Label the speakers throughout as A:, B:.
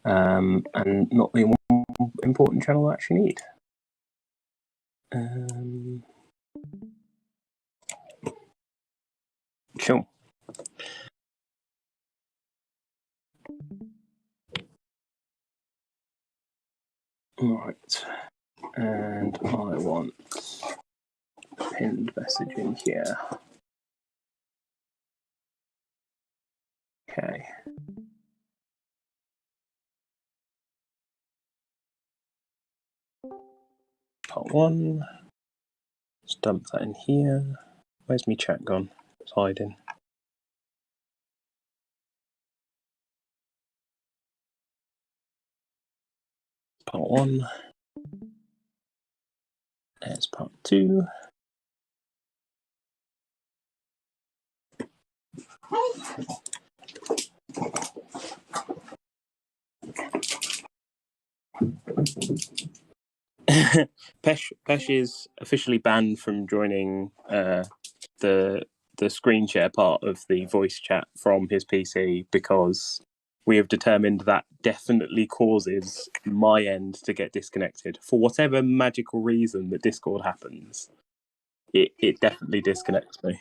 A: and not the important channel I actually need. Cool. Right, and I want pinned messaging here. Okay. Part 1. Let's dump that in here. Where's my chat gone? It's hiding. Part 1. There's part 2. Pesh is officially banned from joining the screen share part of the voice chat from his PC because we have determined that definitely causes my end to get disconnected. For whatever magical reason that Discord happens, it definitely disconnects me.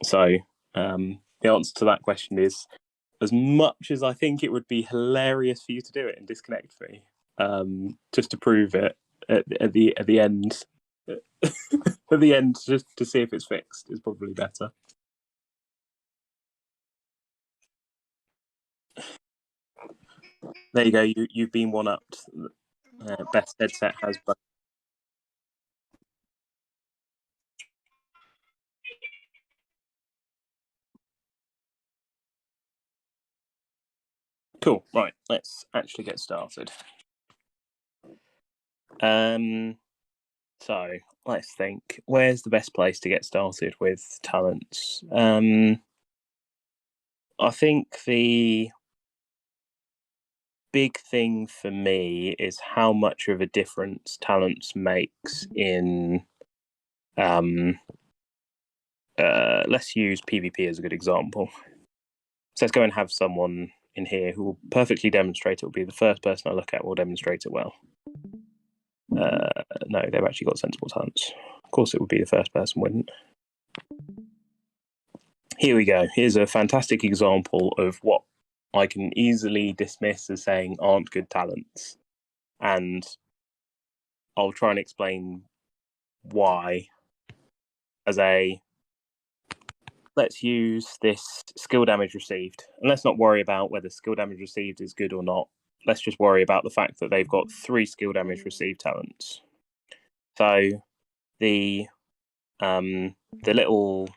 A: So the answer to that question is, as much as I think it would be hilarious for you to do it and disconnect me, just to prove it at the end, at the end, just to see if it's fixed, is probably better. There you go. You've been one-upped. Best headset has both. Cool. Right. Let's actually get started. So let's think. Where's the best place to get started with talents? I think the big thing for me is how much of a difference talents makes in let's use PvP as a good example. So let's go and have someone in here who will perfectly demonstrate it. Will be the first person I look at will demonstrate it well. No, they've actually got sensible talents. Of course it would be the first person, wouldn't. Here we go. Here's a fantastic example of what I can easily dismiss as saying aren't good talents. And I'll try and explain why as a let's use this skill damage received. And let's not worry about whether skill damage received is good or not. Let's just worry about the fact that they've got 3 skill damage received talents. So the little,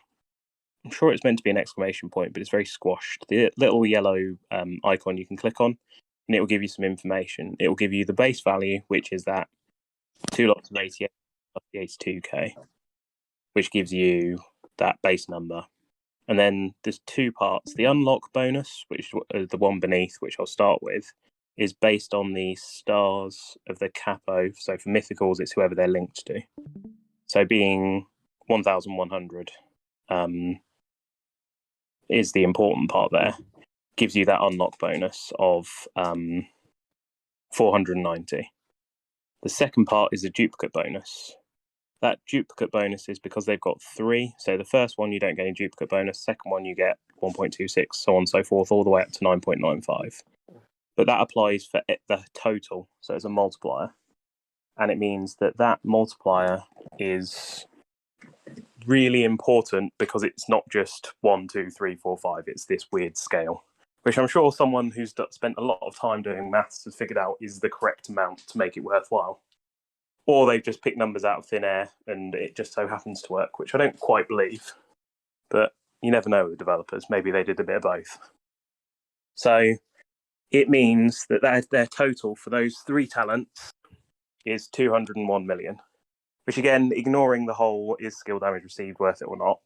A: I'm sure it's meant to be an exclamation point, but it's very squashed. The little yellow icon you can click on, and it will give you some information. It will give you the base value, which is that 2 lots of 88 plus the 82k, which gives you that base number. And then there's 2 parts. The unlock bonus, which is the one beneath, which I'll start with, is based on the stars of the capo. So for mythicals, it's whoever they're linked to. So being 1,100 is the important part there. Gives you that unlock bonus of 490. The second part is a duplicate bonus. That duplicate bonus is because they've got 3. So the first one, you don't get any duplicate bonus. Second one, you get 1.26, so on and so forth, all the way up to 9.95. But that applies for the total. So it's a multiplier. And it means that that multiplier is really important because it's not just 1, 2, 3, 4, 5. It's this weird scale, which I'm sure someone who's spent a lot of time doing maths has figured out is the correct amount to make it worthwhile. Or they've just picked numbers out of thin air and it just so happens to work, which I don't quite believe. But you never know with developers. Maybe they did a bit of both. So it means that their total for those 3 talents is 201 million. Which again, ignoring the whole is skill damage received worth it or not,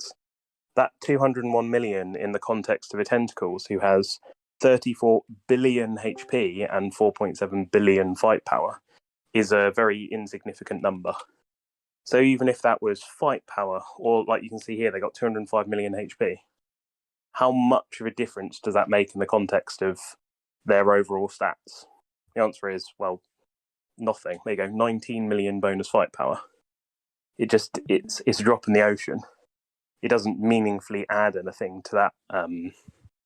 A: that 201 million in the context of a Tentacles who has 34 billion HP and 4.7 billion fight power is a very insignificant number. So even if that was fight power, or like you can see here, they got 205 million HP, how much of a difference does that make in the context of their overall stats? The answer is, well, nothing. There you go, 19 million bonus fight power. It's a drop in the ocean. It doesn't meaningfully add anything to that,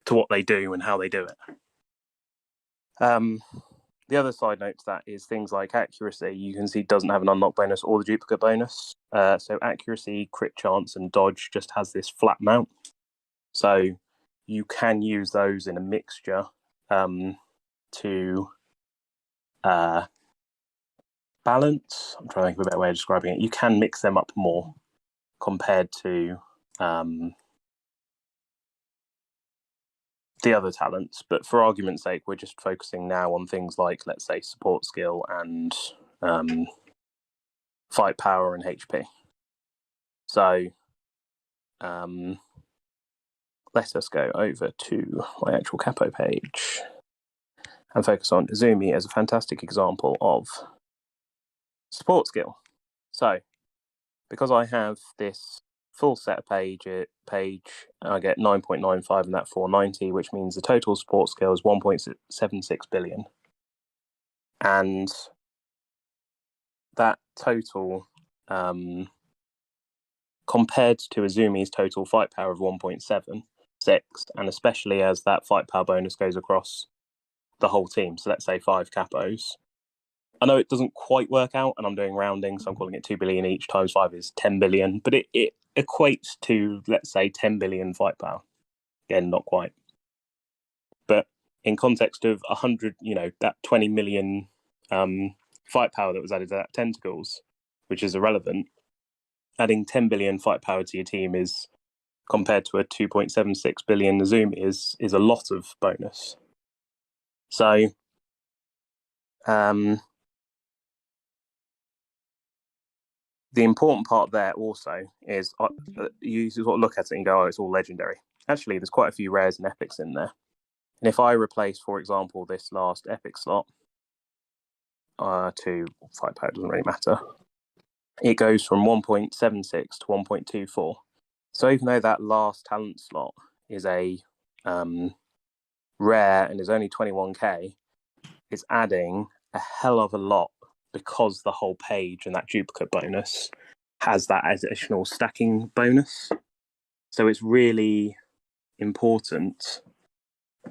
A: to what they do and how they do it. The other side note to that is things like accuracy. You can see doesn't have an unlock bonus or the duplicate bonus. So accuracy, crit chance, and dodge just has this flat amount. So you can use those in a mixture to balance. I'm trying to think of a better way of describing it. You can mix them up more compared to the other talents, but for argument's sake, we're just focusing now on things like, let's say, support skill and fight power and HP. So let us go over to my actual capo page and focus on Izumi as a fantastic example of support skill. So because I have this full set page, I get 9.95 and that 490, which means the total support skill is 1.76 billion. And that total, compared to Izumi's total fight power of 1.76, and especially as that fight power bonus goes across the whole team, so let's say 5 capos. I know it doesn't quite work out, and I'm doing rounding, so I'm calling it 2 billion each, times 5 is 10 billion, but it equates to, let's say, 10 billion fight power. Again, not quite. But in context of 100, that 20 million fight power that was added to that tentacles, which is irrelevant, adding 10 billion fight power to your team is, compared to a 2.76 billion Izumi, is a lot of bonus. So, the important part there also is you sort of look at it and go, oh, it's all legendary. Actually, there's quite a few rares and epics in there. And if I replace, for example, this last epic slot to fight power, doesn't really matter, it goes from 1.76 to 1.24. So even though that last talent slot is a rare and is only 21k, it's adding a hell of a lot because the whole page and that duplicate bonus has that additional stacking bonus. So it's really important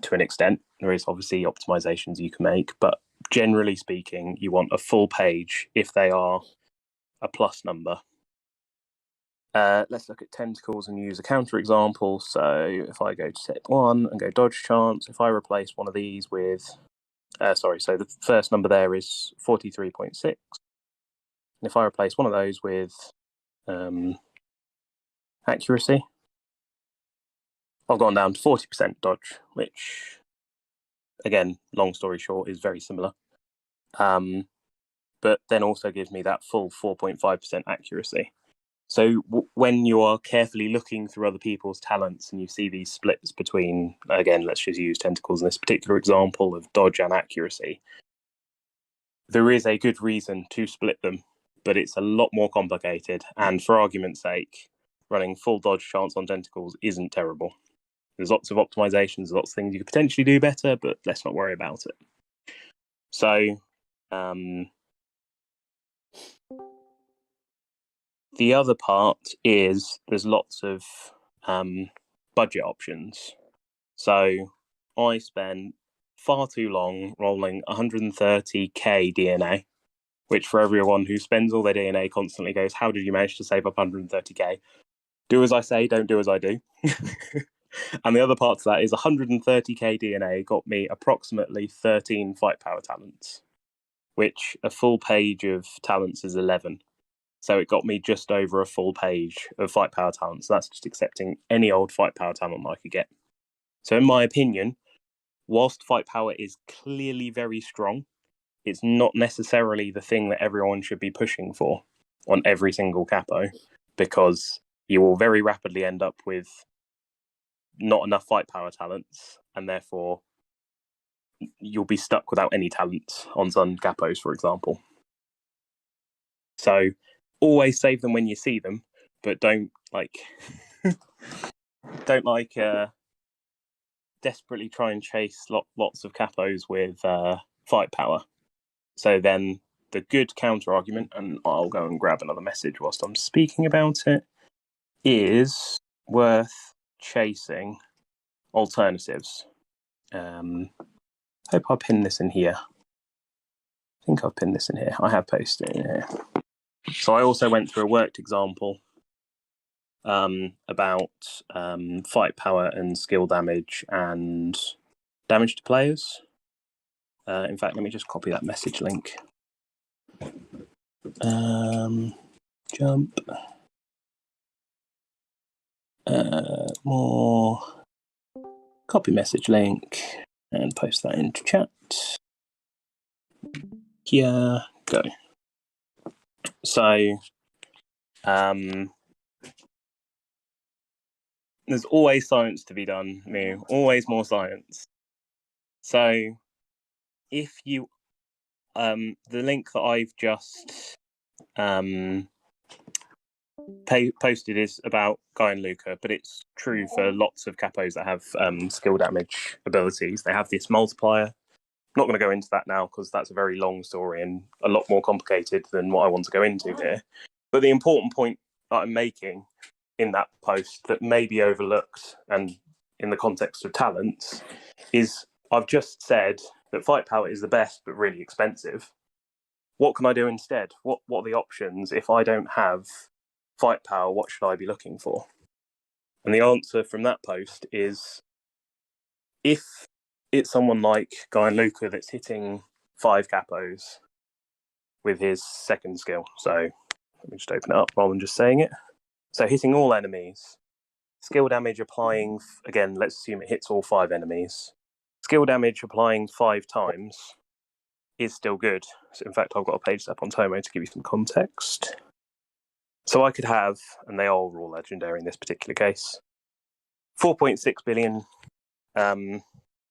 A: to an extent. There is obviously optimizations you can make, but generally speaking, you want a full page if they are a plus number. Let's look at tentacles and use a counter example. So if I go to step 1 and go dodge chance, if I replace one of these with so the first number there is 43.6. And if I replace one of those with accuracy, I've gone down to 40% dodge, which, again, long story short, is very similar. But then also gives me that full 4.5% accuracy. So when you are carefully looking through other people's talents and you see these splits between, again, let's just use tentacles in this particular example of dodge and accuracy, there is a good reason to split them, but it's a lot more complicated. And for argument's sake, running full dodge chance on tentacles isn't terrible. There's lots of optimizations, lots of things you could potentially do better, but let's not worry about it. So, the other part is there's lots of budget options. So I spent far too long rolling 130k DNA, which for everyone who spends all their DNA constantly goes, how did you manage to save up 130k? Do as I say, don't do as I do. And the other part to that is 130k DNA got me approximately 13 fight power talents, which a full page of talents is 11. So it got me just over a full page of fight power talents. So that's just accepting any old fight power talent I could get. So in my opinion, whilst fight power is clearly very strong, it's not necessarily the thing that everyone should be pushing for on every single capo, because you will very rapidly end up with not enough fight power talents, and therefore you'll be stuck without any talents on some capos, for example. So always save them when you see them, but don't desperately try and chase lots of capos with fight power. So then the good counter argument, and I'll go and grab another message whilst I'm speaking about it, is worth chasing alternatives. Hope I pinned this in here. I think I've pinned this in here. I have posted it in here. So I also went through a worked example about fight power and skill damage and damage to players. In fact, let me just copy that message link. Jump. More. Copy message link and post that into chat. Here, go. So, there's always science to be done, Mew. Always more science. So, if you, the link that I've just posted is about Guy and Luca, but it's true for lots of capos that have skill damage abilities. They have this multiplier. I'm not going to go into that now because that's a very long story and a lot more complicated than what I want to go into here. But the important point that I'm making in that post that may be overlooked and in the context of talents is I've just said that fight power is the best but really expensive. What can I do instead? What are the options? If I don't have fight power, what should I be looking for? And the answer from that post is if it's someone like Guy and Luca that's hitting 5 capos with his second skill. So let me just open it up rather than just saying it. So hitting all enemies, skill damage applying, again, let's assume it hits all 5 enemies. Skill damage applying 5 times is still good. So in fact, I've got a page up on Tomo to give you some context. So I could have, and they are all legendary in this particular case, 4.6 billion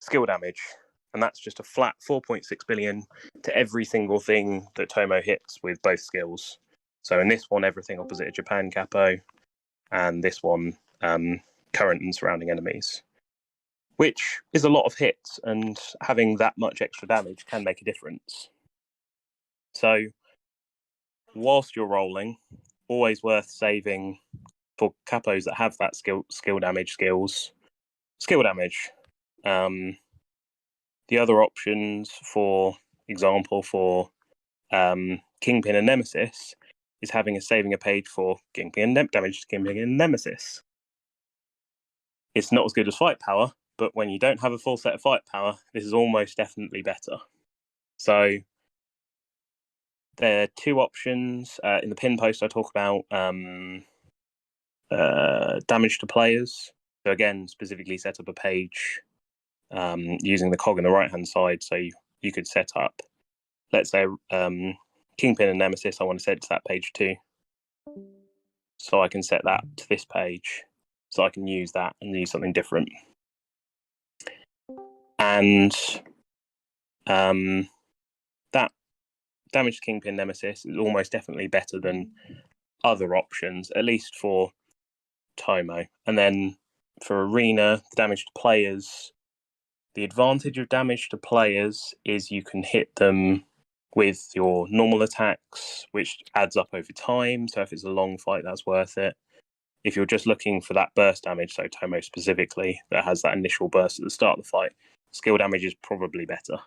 A: skill damage. And that's just a flat 4.6 billion to every single thing that Tomo hits with both skills. So in this one, everything opposite a Japan capo, and this one, current and surrounding enemies, which is a lot of hits, and having that much extra damage can make a difference. So whilst you're rolling, always worth saving for capos that have that skill damage skills. Skill damage. The other options, for example, for Kingpin and Nemesis, is saving a page for Kingpin and damage to Kingpin and Nemesis. It's not as good as fight power, but when you don't have a full set of fight power, this is almost definitely better. So there are 2 options. In the pin post, I talk about damage to players. So again, specifically set up a page using the cog on the right-hand side. So you could set up, let's say, Kingpin and Nemesis, I want to set to that page 2. So I can set that to this page. So I can use that and use something different. And that damage to Kingpin Nemesis is almost definitely better than other options, at least for Tomo. And then for Arena, the damage to players, the advantage of damage to players is you can hit them with your normal attacks, which adds up over time. So if it's a long fight, that's worth it. If you're just looking for that burst damage, so Tomo specifically, that has that initial burst at the start of the fight, skill damage is probably better.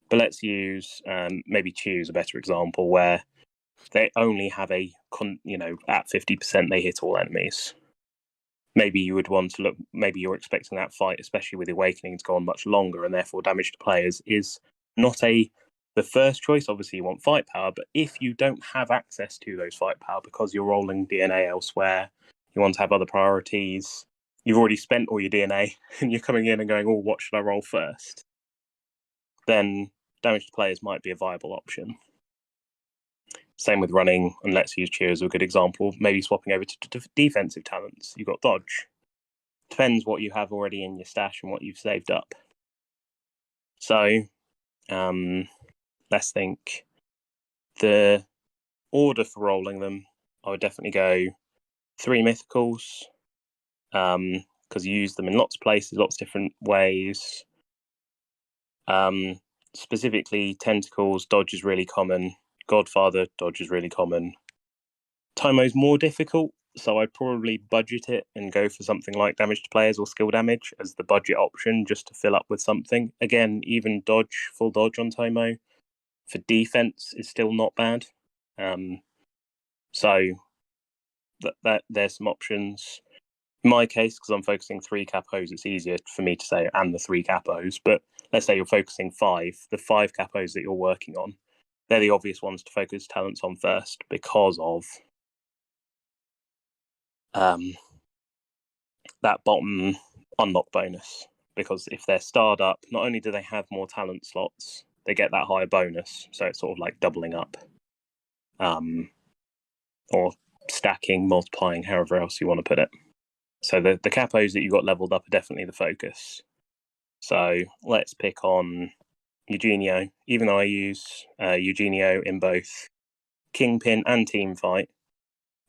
A: But let's use, maybe choose a better example where they only have at 50% they hit all enemies. Maybe you would want to look, maybe you're expecting that fight, especially with Awakening, to go on much longer, and therefore damage to players is not the first choice. Obviously, you want fight power, but if you don't have access to those fight power because you're rolling DNA elsewhere, you want to have other priorities, you've already spent all your DNA, and you're coming in and going, oh, what should I roll first? Then damage to players might be a viable option. Same with running, and let's use Cheer as a good example. Maybe swapping over to defensive talents. You've got dodge. Depends what you have already in your stash and what you've saved up. So, let's think. The order for rolling them, I would definitely go 3 mythicals, because you use them in lots of places, lots of different ways. Specifically, tentacles, dodge is really common. Godfather, dodge is really common. Tymo's more difficult, so I'd probably budget it and go for something like damage to players or skill damage as the budget option, just to fill up with something. Again, even dodge, full dodge on Tymo for defense is still not bad. So that there's some options. In my case, because I'm focusing 3 capos, it's easier for me to say and the 3 capos. But let's say you're focusing 5, the 5 capos that you're working on, they're the obvious ones to focus talents on first because of that bottom unlock bonus. Because if they're starred up, not only do they have more talent slots, they get that higher bonus. So it's sort of like doubling up. Or stacking, multiplying, however else you want to put it. So the capos that you got leveled up are definitely the focus. So let's pick on Eugenio. Even though I use Eugenio in both Kingpin and Teamfight,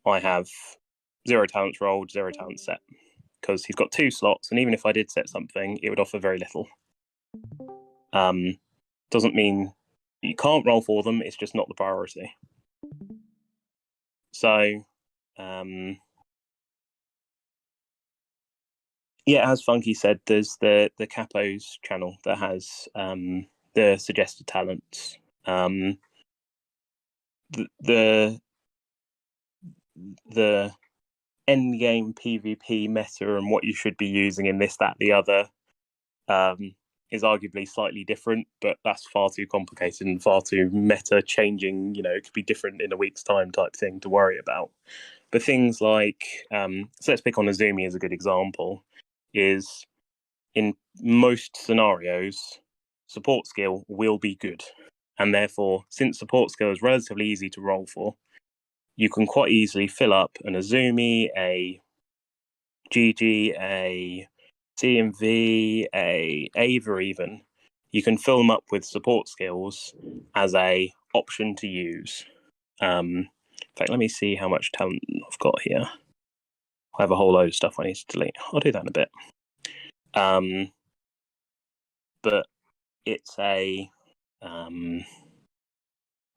A: I have 0 talents rolled, 0 talents set. Because he's got 2 slots, and even if I did set something, it would offer very little. Doesn't mean you can't roll for them, it's just not the priority. So, yeah, as Funky said, there's the Capos channel that has the suggested talents. The end game PvP meta and what you should be using in this, that, the other is arguably slightly different, but that's far too complicated and far too meta changing. You know, it could be different in a week's time type thing to worry about. But things like, so let's pick on Azumi as a good example, is in most scenarios, support skill will be good. And therefore, since support skill is relatively easy to roll for, you can quite easily fill up an Azumi, a GG, a CMV, a Ava even. You can fill them up with support skills as a option to use. In fact, let me see how much talent I've got here. I have a whole load of stuff I need to delete. I'll do that in a bit. But it's a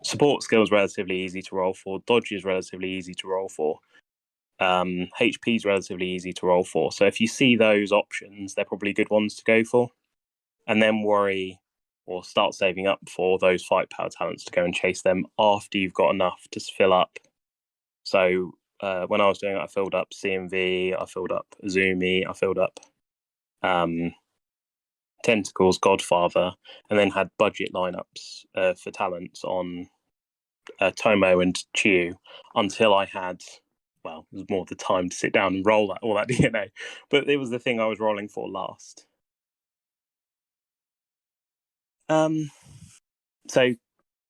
A: support skill is relatively easy to roll for. Dodge is relatively easy to roll for. HP is relatively easy to roll for. So if you see those options, they're probably good ones to go for. And then worry or start saving up for those fight power talents to go and chase them after you've got enough to fill up. So when I was doing it, I filled up CMV, I filled up Azumi, I filled up Tentacles, Godfather, and then had budget lineups for talents on Tomo and Chiu until I had, well, it was more the time to sit down and roll all that DNA. But it was the thing I was rolling for last. So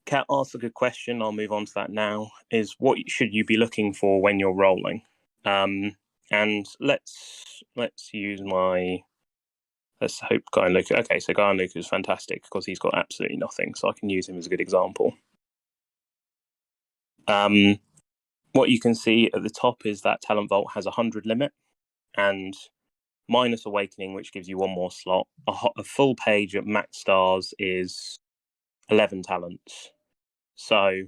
A: Kat asked a good question. I'll move on to that now. Is what should you be looking for when you're rolling? And let's use my. Let's hope Guy and Luca. Okay, so Guy and Luca is fantastic because he's got absolutely nothing, so I can use him as a good example. What you can see at the top is that Talent Vault has 100 limit, and minus Awakening, which gives you 1 more slot. A full page at max stars is 11 talents. So,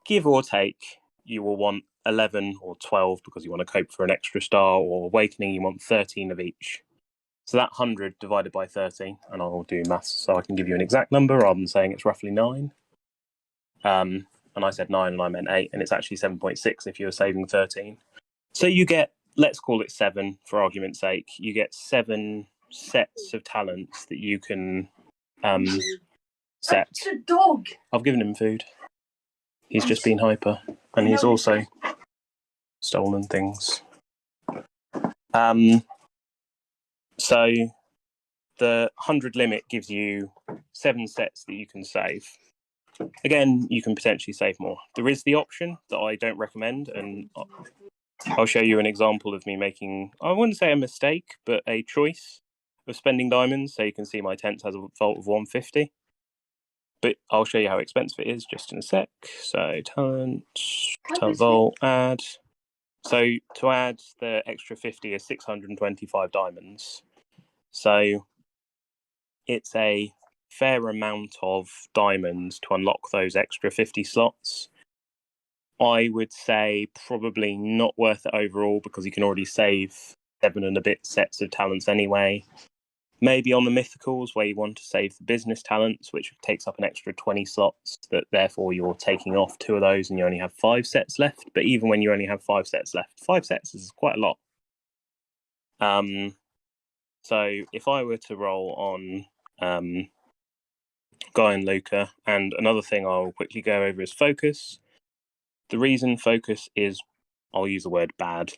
A: give or take, you will want 11 or 12 because you want to cope for an extra star, or Awakening, you want 13 of each. So that 100 divided by 13, and I'll do maths so I can give you an exact number rather than saying it's roughly 9. And I said 9 and I meant 8, and it's actually 7.6 if you're saving 13. So you get, let's call it 7 for argument's sake, you get 7 sets of talents that you can set.
B: It's a dog.
A: I've given him food. He's just been hyper, and he's also stolen things. So the 100 limit gives you 7 sets that you can save. Again, you can potentially save more. There is the option that I don't recommend, and I'll show you an example of me making, I wouldn't say a mistake, but a choice of spending diamonds. So you can see my tent has a vault of 150. But I'll show you how expensive it is just in a sec. So talent vault, add. So to add the extra 50 is 625 diamonds. So it's a fair amount of diamonds to unlock those extra 50 slots. I would say probably not worth it overall because you can already save 7 and a bit sets of talents anyway. Maybe on the mythicals where you want to save the business talents, which takes up an extra 20 slots, that therefore you're taking off 2 of those and you only have 5 sets left. But even when you only have 5 sets left, 5 sets is quite a lot. So if I were to roll on Guy and Luca, and another thing I'll quickly go over is focus. The reason focus is, I'll use the word bad.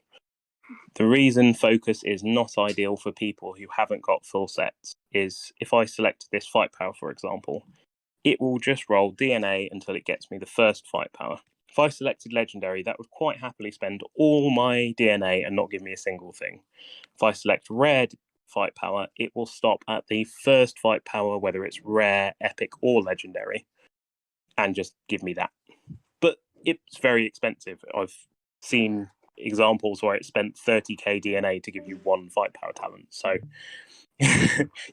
A: The reason focus is not ideal for people who haven't got full sets is if I select this fight power, for example, it will just roll DNA until it gets me the first fight power. If I selected legendary, that would quite happily spend all my DNA and not give me a single thing. If I select rare fight power, it will stop at the first fight power, whether it's rare, epic, or legendary, and just give me that. But it's very expensive. I've seen examples where it spent 30k DNA to give you 1 fight power talent. So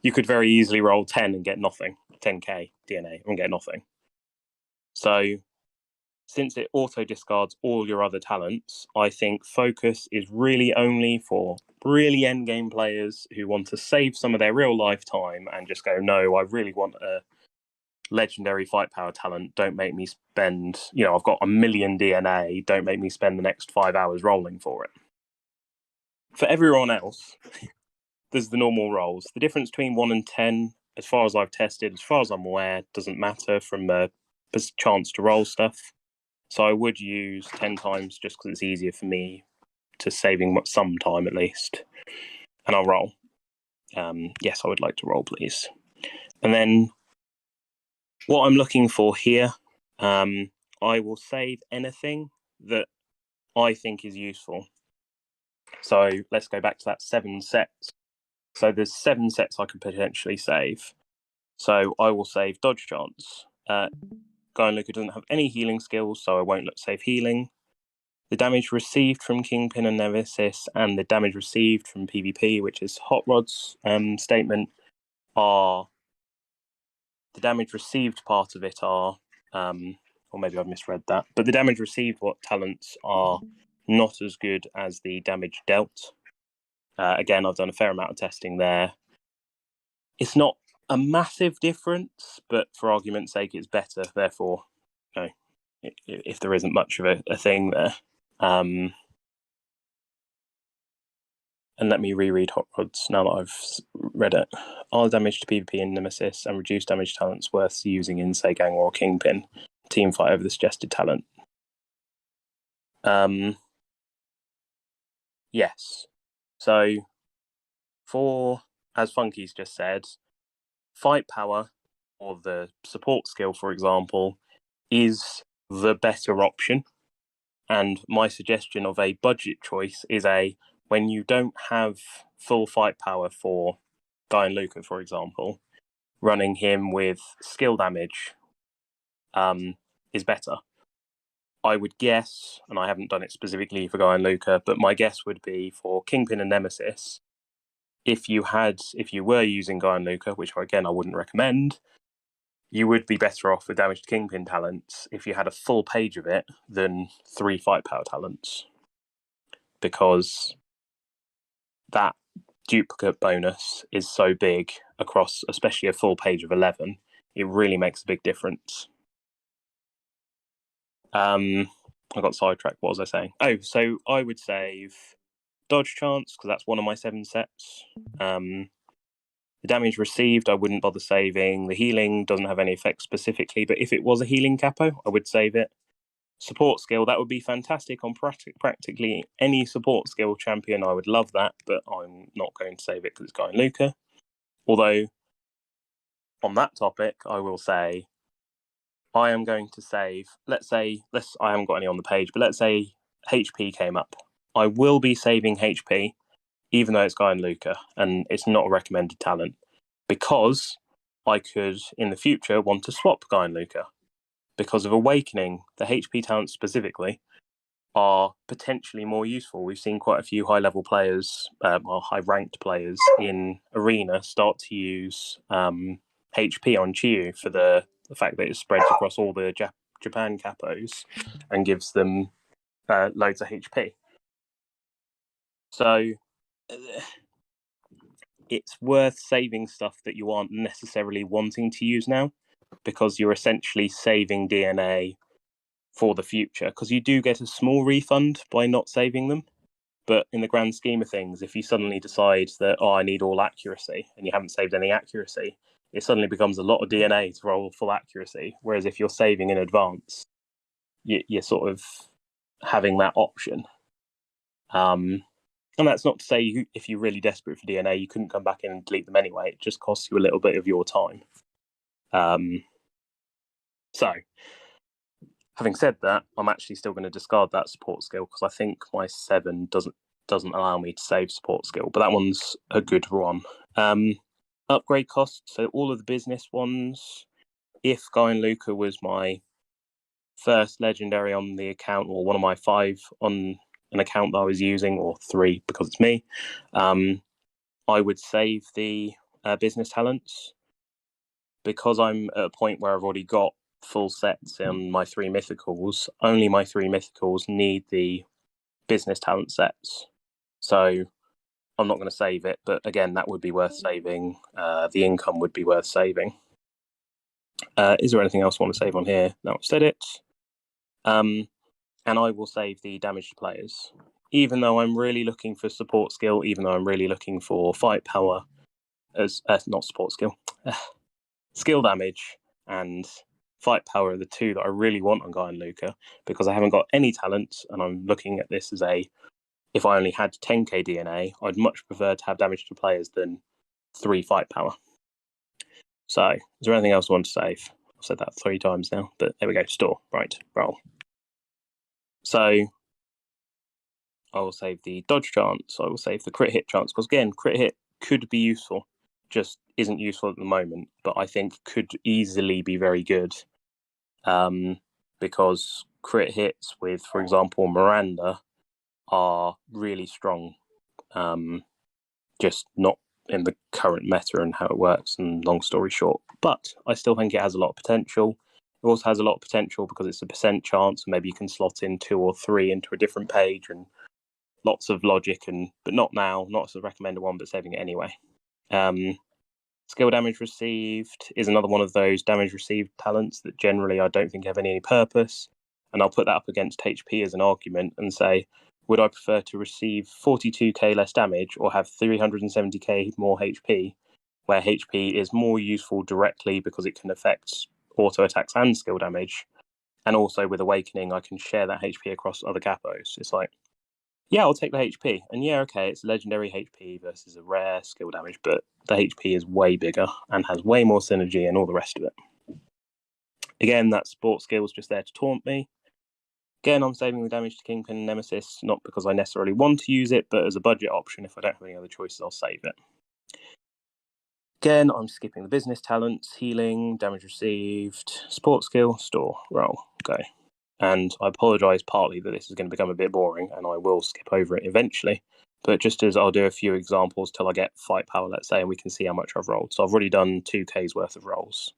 A: you could very easily roll 10 and get nothing, 10k DNA and get nothing. So since it auto discards all your other talents, I think focus is really only for really endgame players who want to save some of their real life time and just go, no, I really want a legendary fight power talent. Don't make me spend, I've got 1 million DNA. Don't make me spend the next 5 hours rolling for it. For everyone else, there's the normal rolls. The difference between 1 and 10, as far as I've tested, as far as I'm aware, doesn't matter from a chance to roll stuff. So I would use 10 times just because it's easier for me to saving some time at least. And I'll roll. Yes, I would like to roll, please. And then what I'm looking for here, I will save anything that I think is useful. So let's go back to that 7 sets. So there's 7 sets I could potentially save. So I will save dodge chance. Guy and Luca doesn't have any healing skills, so I won't save healing. The damage received from Kingpin and Nemesis and the damage received from PvP, which is Hot Rod's statement, are the damage received part of it are, or maybe I've misread that, but the damage received what talents are not as good as the damage dealt. Again, I've done a fair amount of testing there. It's not a massive difference, but for argument's sake, it's better. Therefore, if there isn't much of a thing there. And let me reread Hot Rods now that I've read it. Are damage to PvP and Nemesis and reduced damage talents worth using in, say, Gang War or Kingpin? Team fight over the suggested talent. Yes. So, as Funky's just said, fight power or the support skill, for example, is the better option. And my suggestion of a budget choice is when you don't have full fight power for Guy and Luca, for example, running him with skill damage is better. I would guess, and I haven't done it specifically for Guy and Luca, but my guess would be for Kingpin and Nemesis, if you were using Guy and Luca, which again I wouldn't recommend, you would be better off with damaged Kingpin talents if you had a full page of it than 3 fight power talents. Because that duplicate bonus is so big across, especially a full page of 11, it really makes a big difference. I got sidetracked. What was I saying? Oh, so I would save dodge chance because that's one of my 7 sets. The damage received, I wouldn't bother saving. The healing doesn't have any effect specifically, but if it was a healing capo, I would save it. Support skill, that would be fantastic on practically any support skill champion. I would love that, but I'm not going to save it because it's Guy and Luca. Although, on that topic, I will say I am going to save, I haven't got any on the page, but let's say HP came up. I will be saving HP, even though it's Guy and Luca, and it's not a recommended talent, because I could, in the future, want to swap Guy and Luca. Because of Awakening, the HP talent specifically, are potentially more useful. We've seen quite a few high-level players, or high-ranked players in Arena start to use HP on Chiyu for the fact that it spreads across all the Japan capos and gives them loads of HP. So it's worth saving stuff that you aren't necessarily wanting to use now, because you're essentially saving DNA for the future, because you do get a small refund by not saving them. But in the grand scheme of things, if you suddenly decide that, I need all accuracy, and you haven't saved any accuracy, it suddenly becomes a lot of DNA to roll full accuracy. Whereas if you're saving in advance, you're sort of having that option. And that's not to say if you're really desperate for DNA, you couldn't come back in and delete them anyway. It just costs you a little bit of your time. So, having said that, I'm actually still going to discard that support skill because I think my 7 doesn't allow me to save support skill, but that one's a good one. Upgrade costs, so all of the business ones. If Guy and Luca was my first legendary on the account, or one of my 5 on an account that I was using, or 3 because it's me, I would save the business talents. Because I'm at a point where I've already got full sets on my 3 mythicals, only my 3 mythicals need the business talent sets. So I'm not going to save it, but again, that would be worth saving. The income would be worth saving. Is there anything else I want to save on here? No, I've said it. And I will save the damage to players. Even though I'm really looking for support skill, even though I'm really looking for fight power, as not support skill, skill damage and fight power are the 2 that I really want on Guy and Luca, because I haven't got any talents, and I'm looking at this as if I only had 10k DNA, I'd much prefer to have damage to players than 3 fight power. So, is there anything else I want to save? I've said that 3 times now, but there we go. Store. Right, roll. So, I will save the dodge chance. I will save the crit hit chance, because again, crit hit could be useful, just isn't useful at the moment, but I think could easily be very good. Because crit hits with, for example, Miranda are really strong. Just not in the current meta and how it works, and long story short. But I still think it has a lot of potential. It also has a lot of potential because it's a percent chance, and maybe you can slot in 2 or 3 into a different page, and lots of logic, but not now, not as a recommended one, but saving it anyway. Skill damage received is another one of those damage received talents that generally I don't think have any purpose. And I'll put that up against HP as an argument and say, would I prefer to receive 42k less damage or have 370k more HP, where HP is more useful directly because it can affect auto attacks and skill damage. And also with Awakening, I can share that HP across other capos. It's like, yeah, I'll take the HP. And yeah, okay, it's legendary HP versus a rare skill damage, but the HP is way bigger and has way more synergy and all the rest of it. Again, that support skill is just there to taunt me. Again, I'm saving the damage to Kingpin and Nemesis, not because I necessarily want to use it, but as a budget option. If I don't have any other choices, I'll save it. Again, I'm skipping the business talents, healing, damage received, support skill, store, roll, go. And I apologise partly that this is going to become a bit boring, and I will skip over it eventually. But just as I'll do a few examples till I get fight power, let's say, and we can see how much I've rolled. So I've already done 2k's worth of rolls.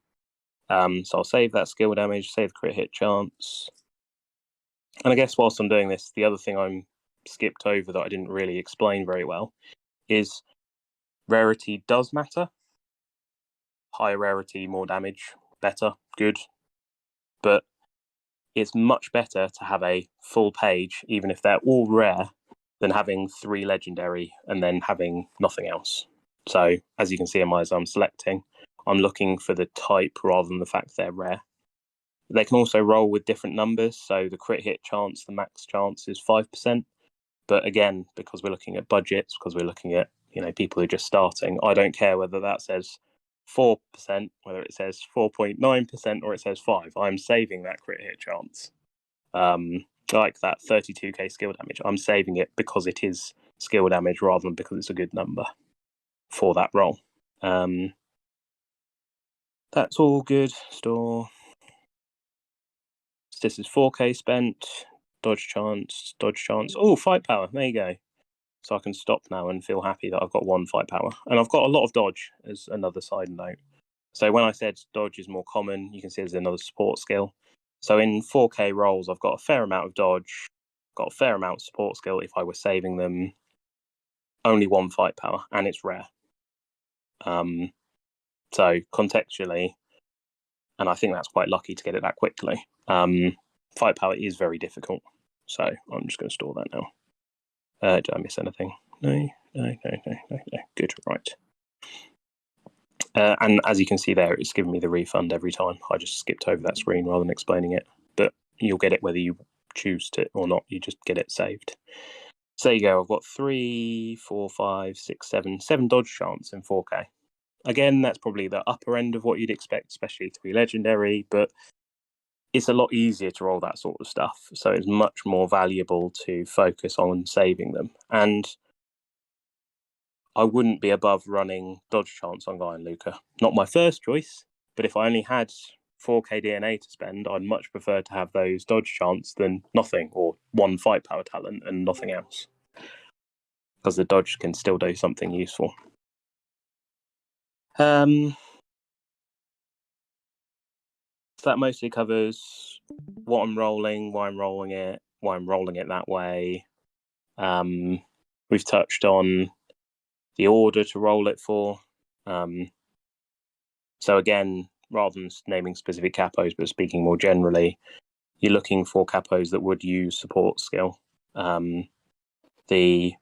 A: So I'll save that skill damage, save the crit hit chance. And I guess whilst I'm doing this, the other thing I'm skipped over that I didn't really explain very well is rarity does matter. Higher rarity, more damage, better, good. But it's much better to have a full page, even if they're all rare, than having 3 legendary and then having nothing else. So as you can see in my, as I'm selecting, I'm looking for the type rather than the fact they're rare. They can also roll with different numbers. So the crit hit chance, the max chance is 5%. But again, because we're looking at budgets, because we're looking at, people who are just starting, I don't care whether that says 4%, whether it says 4.9%, or it says 5. I'm saving that crit hit chance. Like that 32k skill damage, I'm saving it because it is skill damage rather than because it's a good number for that roll. That's all good. Store. This is 4k spent. dodge chance, dodge chance. Oh, fight power. There you go. So I can stop now and feel happy that I've got 1 fight power. And I've got a lot of dodge as another side note. So when I said dodge is more common, you can see there's another support skill. So in 4K rolls, I've got a fair amount of dodge, got a fair amount of support skill if I were saving them, only 1 fight power, and it's rare. So contextually, and I think that's quite lucky to get it that quickly, fight power is very difficult. So I'm just going to store that now. Did I miss anything? No. Good, right. And as you can see there, it's giving me the refund every time. I just skipped over that screen rather than explaining it. But you'll get it whether you choose to or not. You just get it saved. So there you go. I've got 3, 4, 5, 6, 7 dodge chance in 4K. Again, that's probably the upper end of what you'd expect, especially to be legendary. But it's a lot easier to roll that sort of stuff. So it's much more valuable to focus on saving them. And I wouldn't be above running dodge chance on Guy and Luca. Not my first choice, but if I only had 4K DNA to spend, I'd much prefer to have those dodge chance than nothing, or 1 fight power talent and nothing else. Because the dodge can still do something useful. So that mostly covers what I'm rolling, why I'm rolling it, why I'm rolling it that way. We've touched on the order to roll it for. So again, rather than naming specific capos, but speaking more generally, you're looking for capos that would use support skill. The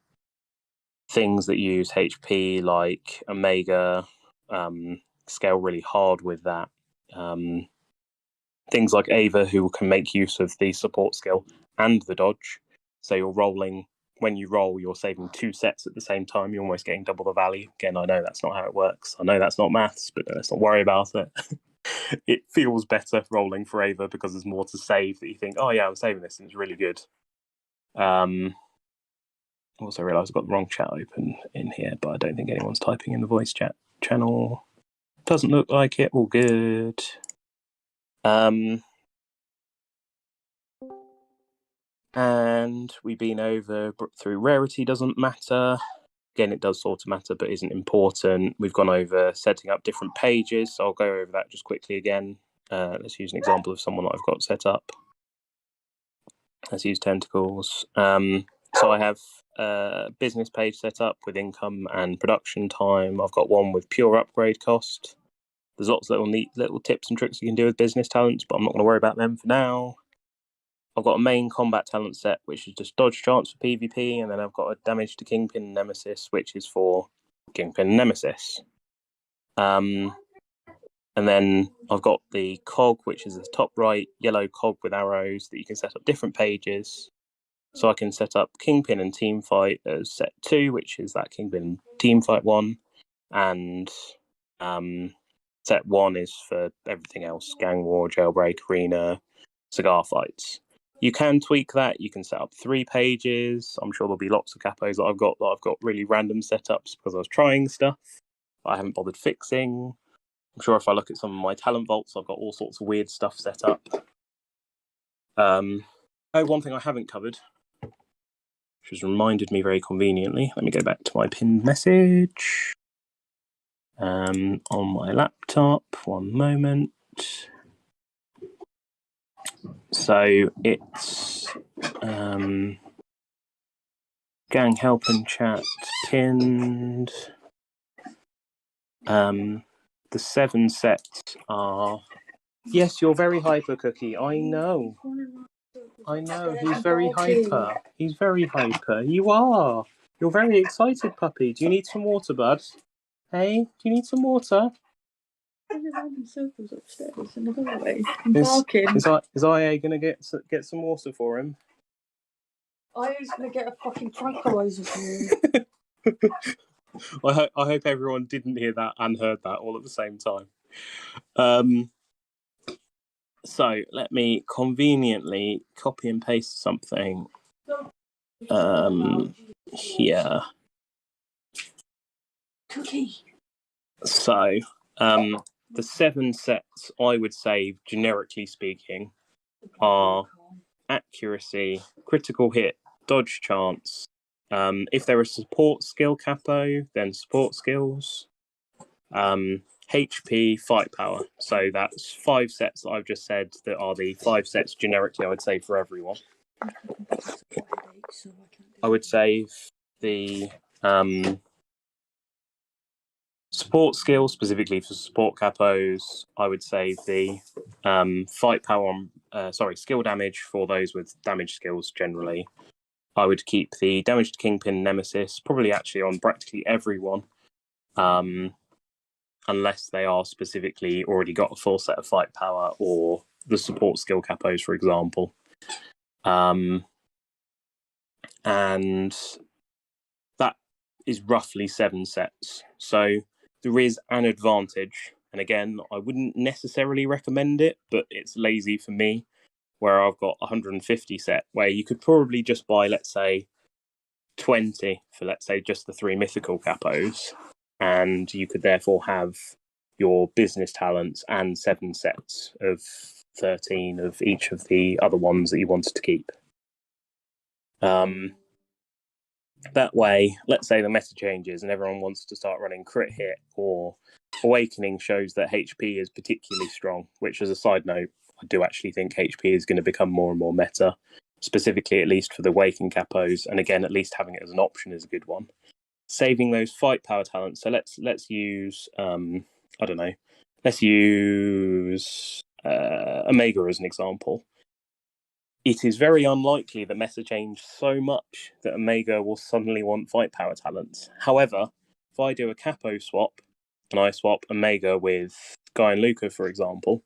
A: things that use HP, like Omega, scale really hard with that. Things like Ava, who can make use of the support skill and the dodge. So you're rolling, when you roll, you're saving 2 sets at the same time. You're almost getting double the value. Again, I know that's not how it works. I know that's not maths, but let's not worry about it. It feels better rolling for Ava because there's more to save that you think, oh yeah, I'm saving this and it's really good. Also realised I've got the wrong chat open in here, but I don't think anyone's typing in the voice chat channel. Doesn't look like it. All good. And we've been over through rarity doesn't matter. Again, it does sort of matter, but isn't important. We've gone over setting up different pages, so I'll go over that just quickly again. Let's use an example of someone that I've got set up. Let's use tentacles. So I have a business page set up with income and production time. I've got one with pure upgrade cost. There's lots of little neat little tips and tricks you can do with business talents, but I'm not going to worry about them for now. I've got a main combat talent set, which is just dodge chance for PvP, and then I've got a damage to Kingpin and Nemesis, which is for Kingpin and Nemesis. And then I've got the cog, which is the top right yellow cog with arrows that you can set up different pages. So I can set up Kingpin and Teamfight as set 2, which is that Kingpin and Teamfight one, and set 1 is for everything else: gang war, jailbreak, arena, cigar fights. You can tweak that. You can set up 3 pages. I'm sure there'll be lots of capos that I've got really random setups because I was trying stuff I haven't bothered fixing. I'm sure if I look at some of my talent vaults, I've got all sorts of weird stuff set up. One thing I haven't covered, which has reminded me very conveniently. Let me go back to my pinned message on my laptop. One moment. So it's gang help and chat pinned. The 7 sets are. Yes, you're very hyper, Cookie. I know. He's very hyper. He's very hyper. You are. You're very excited, puppy. Do you need some water, bud? Hey, do you need some water? Circles upstairs in the doorway. I'm barking. Is IA going to get some water for him? IA's going to get a fucking tranquilizer for you. I hope everyone didn't hear that and heard that all at the same time. So let me conveniently copy and paste something here. Cookie. So the 7 sets I would say, generically speaking, are accuracy, critical hit, dodge chance. If they're a support skill capo, then support skills. HP, fight power. So that's 5 sets that I've just said that are the 5 sets generically, I would say, for everyone. I would say the support skill, specifically for support capos, I would say the fight power, skill damage for those with damage skills generally. I would keep the damage to Kingpin Nemesis, probably actually on practically everyone, unless they are specifically already got a full set of fight power or the support skill capos, for example. And that is roughly 7 sets. So there is an advantage. And again, I wouldn't necessarily recommend it, but it's lazy for me, where I've got 150 set, where you could probably just buy, let's say, 20 for, let's say, just the 3 mythical capos. And you could therefore have your business talents and 7 sets of 13 of each of the other ones that you wanted to keep. That way, let's say the meta changes and everyone wants to start running crit hit, or Awakening shows that HP is particularly strong, which, as a side note, I do actually think HP is going to become more and more meta, specifically at least for the Awakening capos, and again, at least having it as an option is a good one. Saving those fight power talents. So let's use let's use Omega as an example. It is very unlikely that meta change so much that Omega will suddenly want fight power talents. However, if I do a capo swap and I swap Omega with Guy and Luca, for example,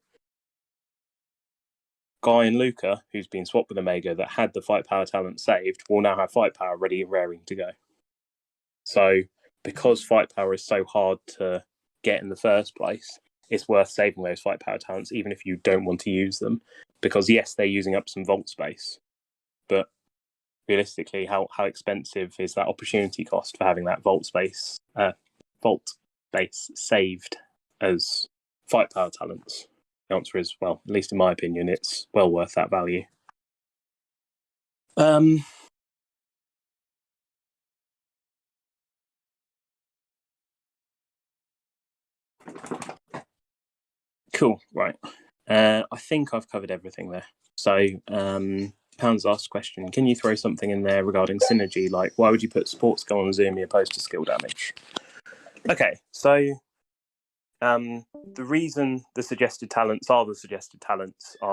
A: Guy and Luca, who's been swapped with Omega that had the fight power talent saved, will now have fight power ready and raring to go. So because fight power is so hard to get in the first place, it's worth saving those fight power talents, even if you don't want to use them. Because yes, they're using up some vault space, but realistically, how expensive is that opportunity cost for having that vault space saved as fight power talents? The answer is, well, at least in my opinion, it's well worth that value. Cool, right. I think I've covered everything there. So, Pound's last question, can you throw something in there regarding synergy? Like, why would you put support skill on Zumi opposed to skill damage? Okay, so the reason the suggested talents are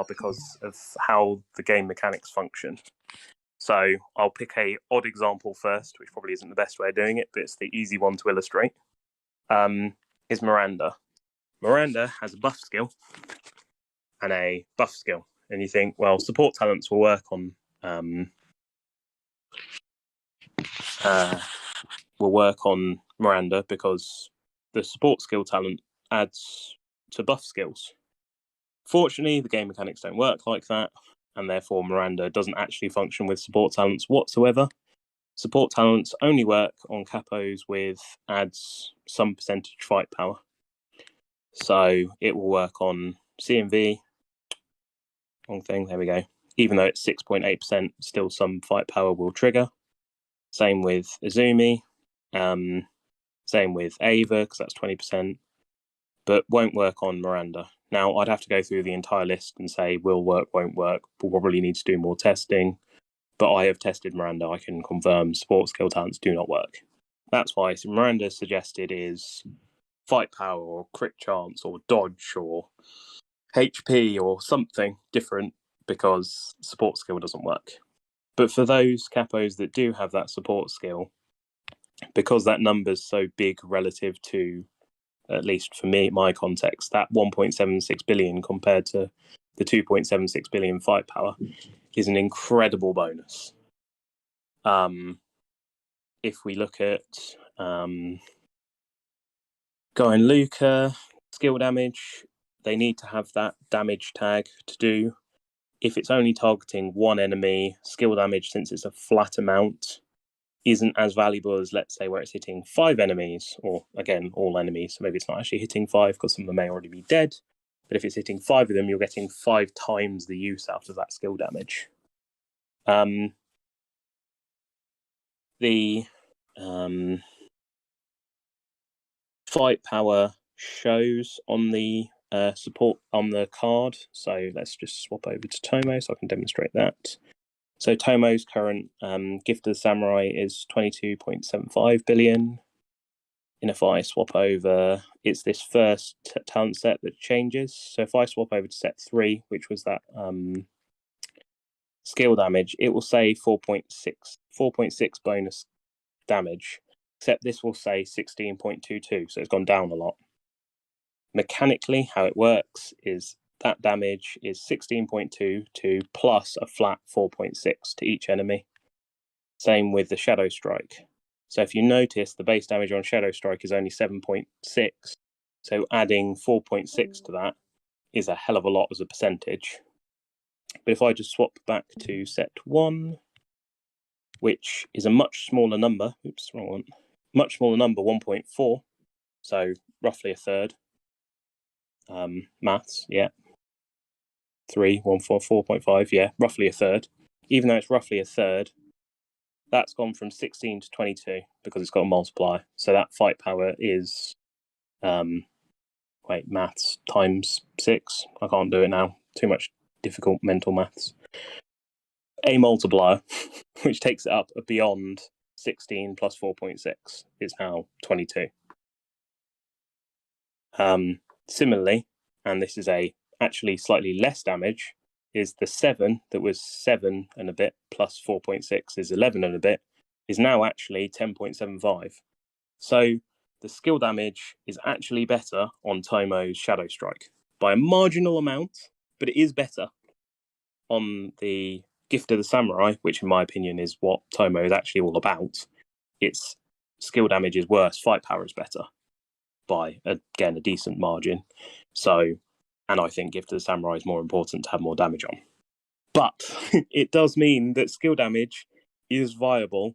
A: because of how the game mechanics function. So I'll pick a odd example first, which probably isn't the best way of doing it, but it's the easy one to illustrate. Is Miranda. Miranda has a buff skill and a buff skill. And you think, well, support talents will work on Miranda because the support skill talent adds to buff skills. Fortunately, the game mechanics don't work like that, and therefore Miranda doesn't actually function with support talents whatsoever. Support talents only work on capos with adds some percentage fight power. So it will work on CMV. Wrong thing, there we go. Even though it's 6.8%, still some fight power will trigger. Same with Izumi. Same with Ava, because that's 20%. But won't work on Miranda. Now, I'd have to go through the entire list and say will work, won't work. We'll probably need to do more testing. But I have tested Miranda. I can confirm support skill talents do not work. That's why Miranda suggested is fight power or crit chance or dodge or HP or something different, because support skill doesn't work. But for those capos that do have that support skill, because that number's so big relative to, at least for me, my context, that 1.76 billion compared to the 2.76 billion fight power is an incredible bonus. If we look at Guy and Luca, skill damage, they need to have that damage tag to do. If it's only targeting one enemy, skill damage, since it's a flat amount, isn't as valuable as, let's say, where it's hitting 5 enemies, or again, all enemies. So maybe it's not actually hitting 5 because some of them may already be dead. But if it's hitting 5 of them, you're getting 5 times the use out of that skill damage. The fight power shows on the support on the card. So let's just swap over to Tomo so I can demonstrate that. So Tomo's current Gift of the Samurai is 22.75 billion. And if I swap over, it's this first talent set that changes. So if I swap over to set 3, which was that skill damage, it will say 4.6 bonus damage, except this will say 16.22, so it's gone down a lot. Mechanically, how it works is that damage is 16.22 plus a flat 4.6 to each enemy. Same with the Shadow Strike. So if you notice, the base damage on Shadow Strike is only 7.6. So adding 4.6 to that is a hell of a lot as a percentage. But if I just swap back to set 1, which is a much smaller number, oops, wrong one, much smaller number, 1.4, so roughly a third. Maths, yeah. 3, 1, 4, 4.5, yeah, roughly a third. Even though it's roughly a third, that's gone from 16 to 22 because it's got a multiplier. So that fight power is, maths times 6. I can't do it now. Too much difficult mental maths. A multiplier, which takes it up beyond 16 plus 4.6 is now 22. Similarly, and this is actually slightly less damage, is the 7 that was 7 and a bit plus 4.6 is 11 and a bit, is now actually 10.75. So the skill damage is actually better on Tomo's Shadow Strike by a marginal amount, but it is better on the Gift of the Samurai, which in my opinion is what Tomo is actually all about. Its skill damage is worse, fight power is better by, again, a decent margin. So, and I think Gift of the Samurai is more important to have more damage on. But it does mean that skill damage is viable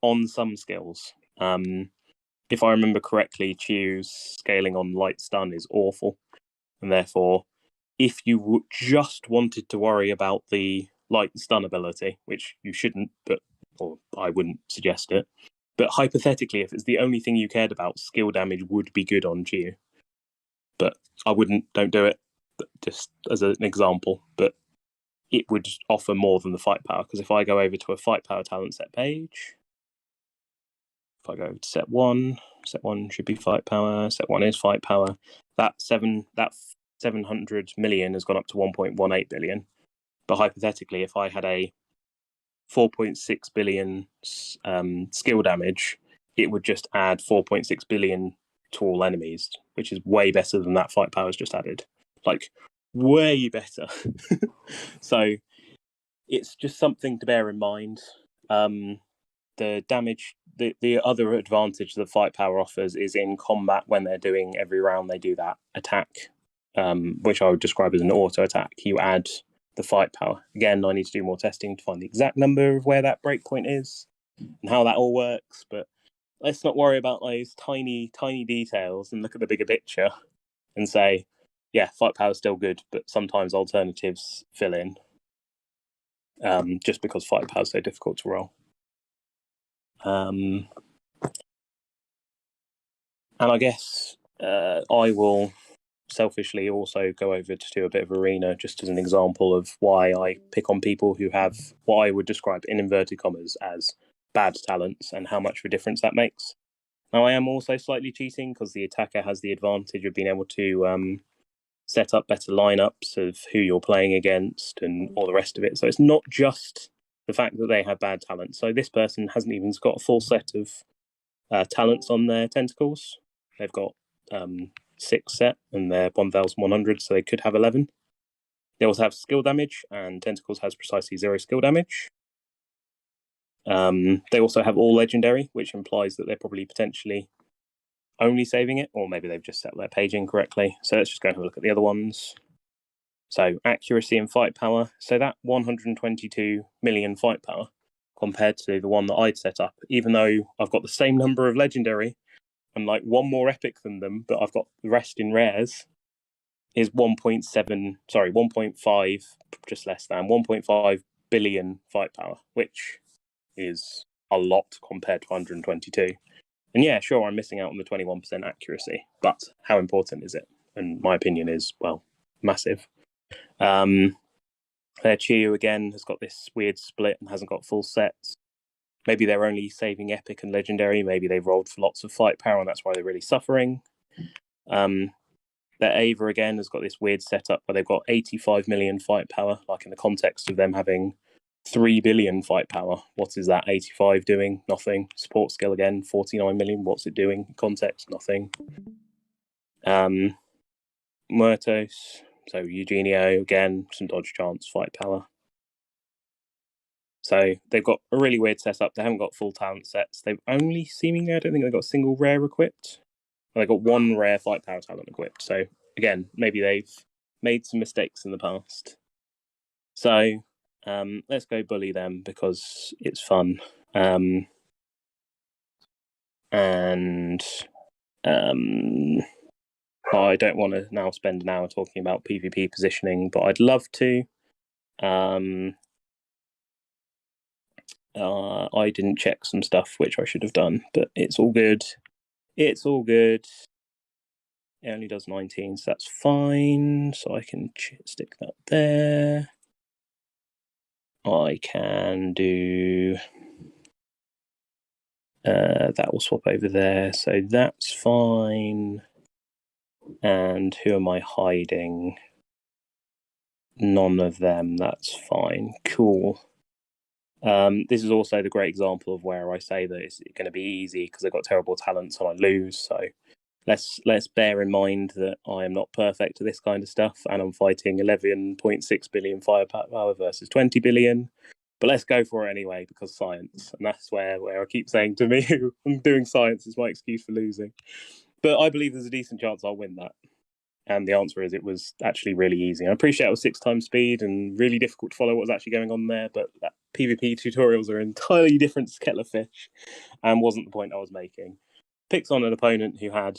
A: on some skills. If I remember correctly, Chiu's scaling on light stun is awful. And therefore, if you just wanted to worry about the light stun ability, which you shouldn't, or I wouldn't suggest it, but hypothetically, if it's the only thing you cared about, skill damage would be good on Chiu. But I don't do it, just as an example. But it would offer more than the fight power, because if I go over to a fight power talent set page, if I go to set 1 should be fight power, set 1 is fight power, that 700 million has gone up to 1.18 billion. But hypothetically, if I had a 4.6 billion skill damage, it would just add 4.6 billion to all enemies, which is way better than that fight power's just added. Like, way better. So it's just something to bear in mind. The damage, the other advantage the fight power offers is in combat when they're doing every round they do that attack, which I would describe as an auto attack. You add the fight power. Again, I need to do more testing to find the exact number of where that breakpoint is and how that all works, but let's not worry about those tiny details and look at the bigger picture and say, yeah, fight power is still good, but sometimes alternatives fill in, just because fight power is so difficult to roll. And I guess I will selfishly also go over to do a bit of arena just as an example of why I pick on people who have what I would describe in inverted commas as bad talents and how much of a difference that makes. Now, I am also slightly cheating because the attacker has the advantage of being able to set up better lineups of who you're playing against and all the rest of it. So it's not just the fact that they have bad talents. So this person hasn't even got a full set of talents on their tentacles. They've got 6 set and they're 1,100, so they could have 11. They also have skill damage, and tentacles has precisely 0 skill damage. They also have all legendary, which implies that they're probably potentially only saving it, or maybe they've just set their page incorrectly. So let's just go and have a look at the other ones. So accuracy and fight power. So that 122 million fight power compared to the one that I'd set up, even though I've got the same number of legendary and like one more epic than them, but I've got the rest in rares, is 1.5, just less than 1.5 billion fight power, which is a lot compared to 122. And yeah, sure, I'm missing out on the 21% accuracy, but how important is it? And my opinion is, well, massive. Chiyu again has got this weird split and hasn't got full sets. Maybe they're only saving epic and legendary. Maybe they've rolled for lots of fight power and that's why they're really suffering. Their Ava again has got this weird setup where they've got 85 million fight power, like in the context of them having 3 billion fight power. What is that 85 doing? Nothing. Support skill again, 49 million. What's it doing? Context, nothing. Muertos, so Eugenio again, some dodge chance, fight power. So they've got a really weird setup. They haven't got full talent sets. They've only seemingly, I don't think they've got a single rare equipped. They've got one rare fight power talent equipped. So again, maybe they've made some mistakes in the past. So let's go bully them because it's fun. And I don't want to now spend an hour talking about PvP positioning, but I'd love to. I didn't check some stuff which I should have done, but it's all good. It's all good. It only does 19, so that's fine. So I can stick that there. I can do that will swap over there, so that's fine. And who am I hiding? None of them, that's fine. Cool. This is also the great example of where I say that it's going to be easy because I've got terrible talents and I lose. So let's bear in mind that I am not perfect at this kind of stuff, and I'm fighting 11.6 billion firepower versus 20 billion. But let's go for it anyway because science, and that's where I keep saying to me, I'm doing science. It's my excuse for losing. But I believe there's a decent chance I'll win that. And the answer is it was actually really easy. I appreciate it was 6 times speed and really difficult to follow what was actually going on there, but that PvP tutorials are entirely different kettle of fish and wasn't the point I was making. Picks on an opponent who had,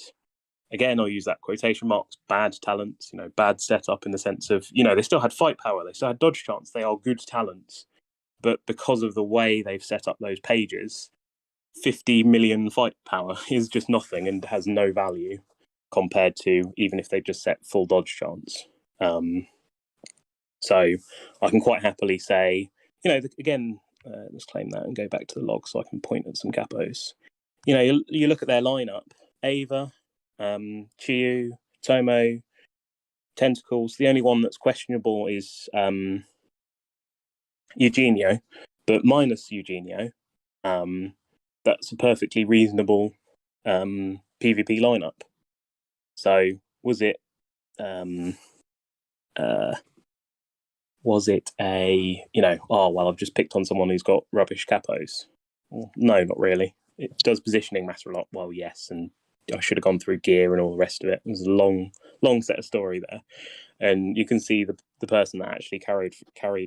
A: again, I'll use that quotation marks, bad talents, bad setup in the sense of, they still had fight power, they still had dodge chance, they are good talents. But because of the way they've set up those pages, 50 million fight power is just nothing and has no value compared to even if they just set full dodge chance. So I can quite happily say, again, let's claim that and go back to the log so I can point at some capos. You look at their lineup: Ava, Chiyu, Tomo, Tentacles. The only one that's questionable is Eugenio, but minus Eugenio, that's a perfectly reasonable PvP lineup. So was it a I've just picked on someone who's got rubbish capos? Well, no, not really. It does positioning matter a lot? Well, yes, and I should have gone through gear and all the rest of it. There's a long set of story there, and you can see the person that actually carried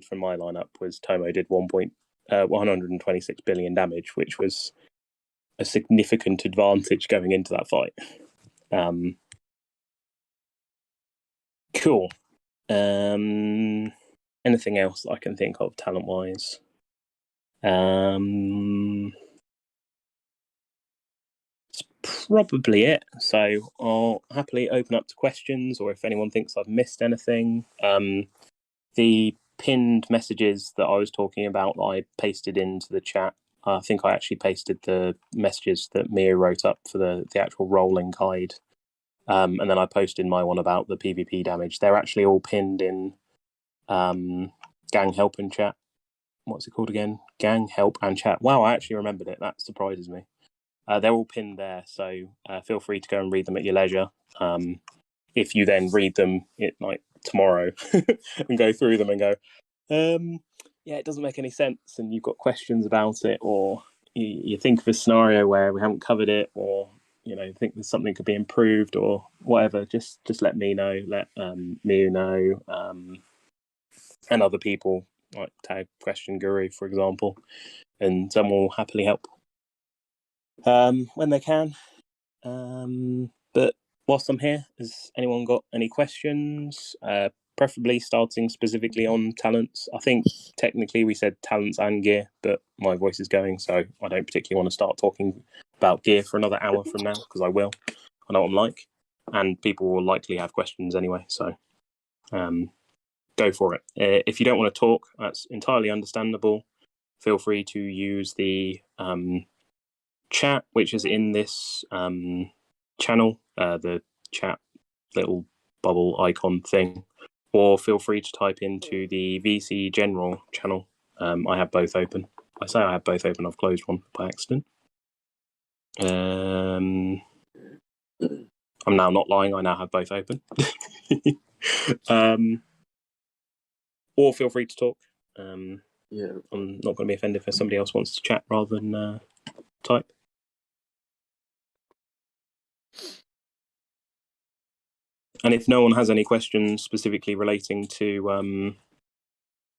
A: from my lineup was Tomo. Did 126 billion damage, which was a significant advantage going into that fight. Cool. Anything else I can think of talent wise? It's probably it. So I'll happily open up to questions, or if anyone thinks I've missed anything. The pinned messages that I was talking about, I pasted into the chat. I think I actually pasted the messages that Mia wrote up for the actual rolling guide. And then I posted my one about the PvP damage. They're actually all pinned in Gang Help and Chat. What's it called again? Gang Help and Chat. Wow, I actually remembered it. That surprises me. They're all pinned there, so feel free to go and read them at your leisure. If you then read them tomorrow and go through them and go, it doesn't make any sense, and you've got questions about it, or you think of a scenario where we haven't covered it, or think there's something could be improved or whatever, just let me know, let Miu know, and other people, like tag Question Guru, for example, and someone will happily help when they can. But whilst I'm here, has anyone got any questions? preferably starting specifically on talents. I think technically we said talents and gear, but my voice is going, so I don't particularly want to start talking about gear for another hour from now, because I will. I know what I'm like, and people will likely have questions anyway, so go for it. If you don't want to talk, that's entirely understandable. Feel free to use the chat, which is in this channel, the chat little bubble icon thing, or feel free to type into the VC General channel. I have both open. I say I have both open. I've closed one by accident. I'm now not lying. I now have both open. Or feel free to talk.
B: Yeah.
A: I'm not going to be offended if somebody else wants to chat rather than type. And if no one has any questions specifically relating to